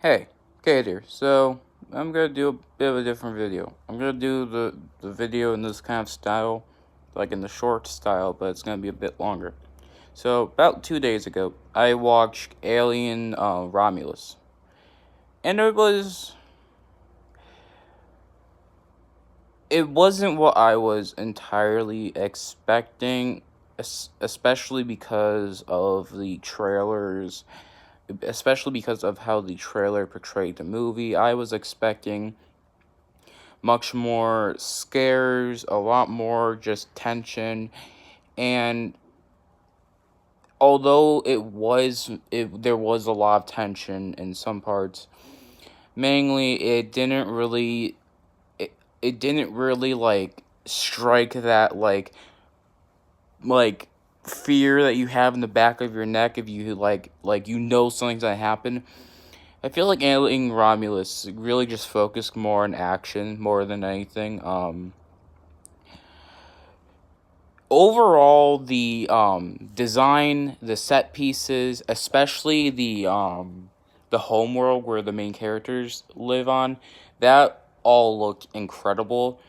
Hey, Kate here. So, I'm gonna do a bit of a different video. I'm gonna do the video in this kind of style, like in the short style, but it's gonna be a bit longer. So, about 2 days ago, I watched Alien Romulus. And it wasn't what I was entirely expecting, especially because of the trailers, especially because of how the trailer portrayed the movie. I was expecting much more scares, a lot more just tension, and although there was a lot of tension in some parts, mainly it didn't really like strike that like fear that you have in the back of your neck if you something's gonna happen. I feel like Alien Romulus really just focused more on action more than anything. Overall, the design, the set pieces, especially the homeworld where the main characters live on, that all looked incredible.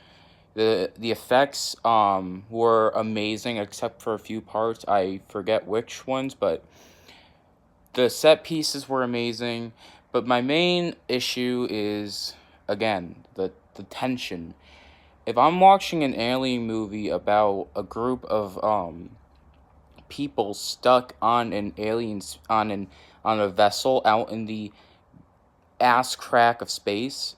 The effects were amazing except for a few parts. I forget which ones, but the set pieces were amazing. But my main issue is, again, the tension. If I'm watching an alien movie about a group of people stuck on an on a vessel out in the ass crack of space,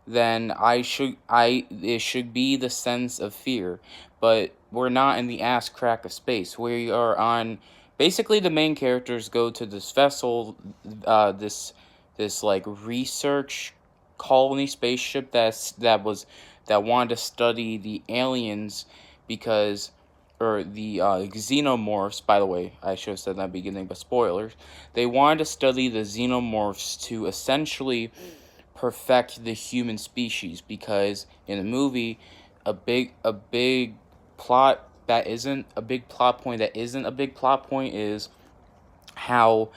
then it should be the sense of fear. But we're not in the ass crack of space. We are on basically the main characters go to this vessel, this like research colony spaceship that wanted to study the aliens because or the xenomorphs. By the way, I should have said that at the beginning, but spoilers. They wanted to study the xenomorphs to essentially perfect the human species because in the movie, a big plot that isn't a big plot point that isn't a big plot point is how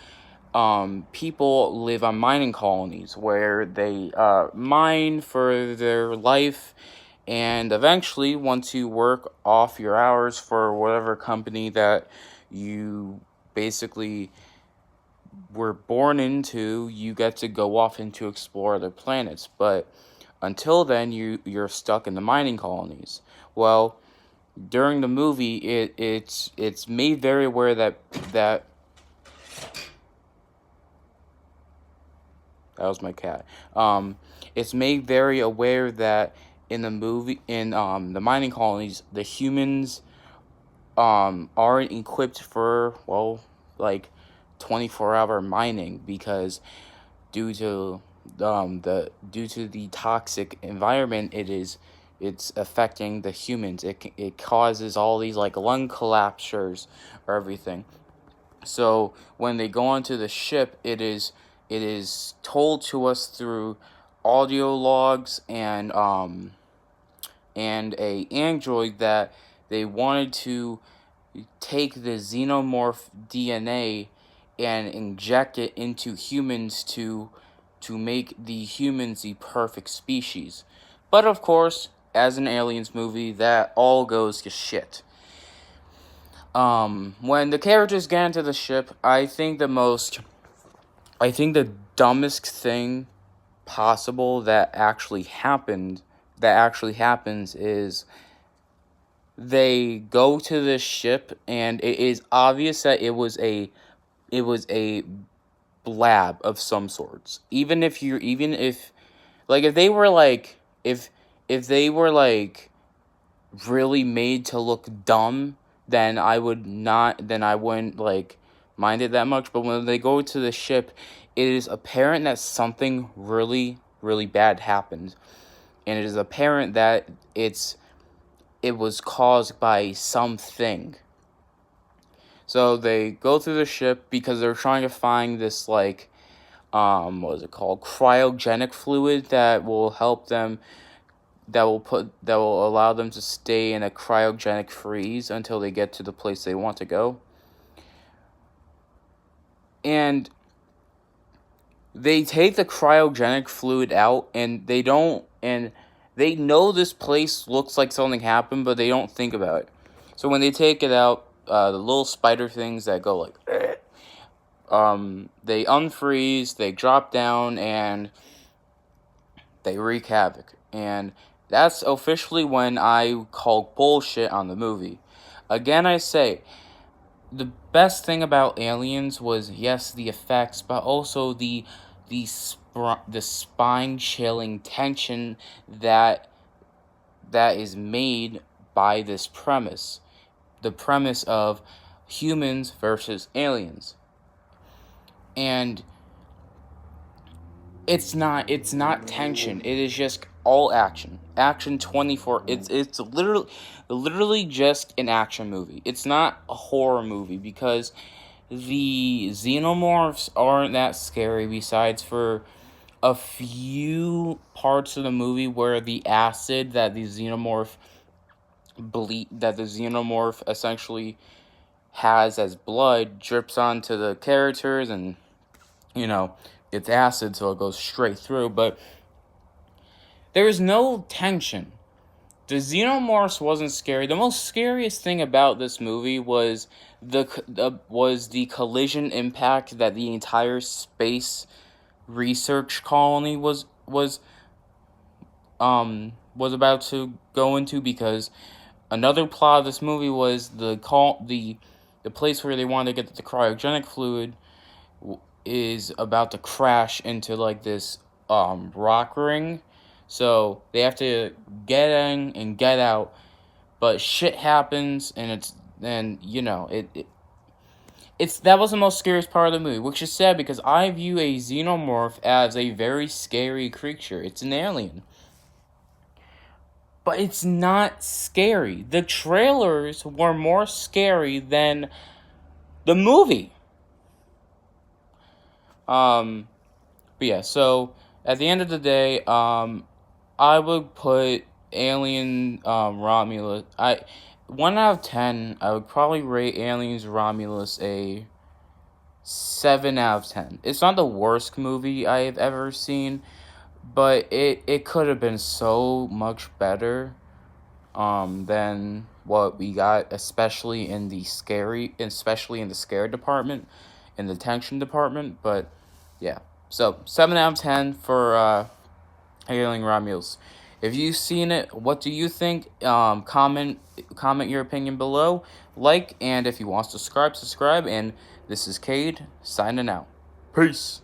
people live on mining colonies where they mine for their life, and eventually, once you work off your hours for whatever company that you basically were born into, you get to go off and to explore other planets. But until then, you're stuck in the mining colonies. Well, during the movie, it's made very aware that that was my cat. It's made very aware that in the movie, in the mining colonies, the humans aren't equipped for, well, like 24-hour mining because due to due to the toxic environment it's affecting the humans. It causes all these like lung collapsers or everything. So when they go onto the ship, it is told to us through audio logs and a android that they wanted to take the xenomorph DNA and inject it into humans to make the humans the perfect species. But of course, as an aliens movie, that all goes to shit. When the characters get into the ship, I think the dumbest thing possible that actually happens is they go to this ship and it is obvious that it was a blab of some sorts. Even if like if they were like really made to look dumb, then I wouldn't like mind it that much. But when they go to the ship, it is apparent that something really, really bad happened. And it is apparent that it was caused by something. So they go through the ship because they're trying to find this like what is it called? Cryogenic fluid that will help them that will allow them to stay in a cryogenic freeze until they get to the place they want to go. And they take the cryogenic fluid out, and they know this place looks like something happened, but they don't think about it. So when they take it out, the little spider things that go like, they unfreeze, they drop down, and they wreak havoc. And that's officially when I call bullshit on the movie. Again, I say, the best thing about Aliens was, yes, the effects, but also the spine chilling tension that is made by this premise. The premise of humans versus aliens. And it's not tension. It is just all action. Action 24. It's literally just an action movie. It's not a horror movie because the xenomorphs aren't that scary, besides for a few parts of the movie where the acid that the xenomorph essentially has as blood drips onto the characters, and it's acid, so it goes straight through. But there is no tension. The xenomorphs wasn't scary. The most scariest thing about this movie was the collision impact that the entire space research colony was about to go into, because another plot of this movie was the place where they wanted to get the cryogenic fluid is about to crash into like this rock ring. So they have to get in and get out, but shit happens, and it's that was the most scariest part of the movie, which is sad because I view a xenomorph as a very scary creature. It's an alien, but it's not scary. The trailers were more scary than the movie. But yeah, so at the end of the day, I would put Alien Romulus. 1 out of 10. I would probably rate Aliens Romulus a 7 out of 10. It's not the worst movie I have ever seen, but it could have been so much better than what we got, especially in the scare department, in the tension department. But yeah, so 7 out of 10 for Alien Romulus. If you've seen it, what do you think? Comment your opinion below. Like, and if you want to subscribe. And this is Cade signing out. Peace.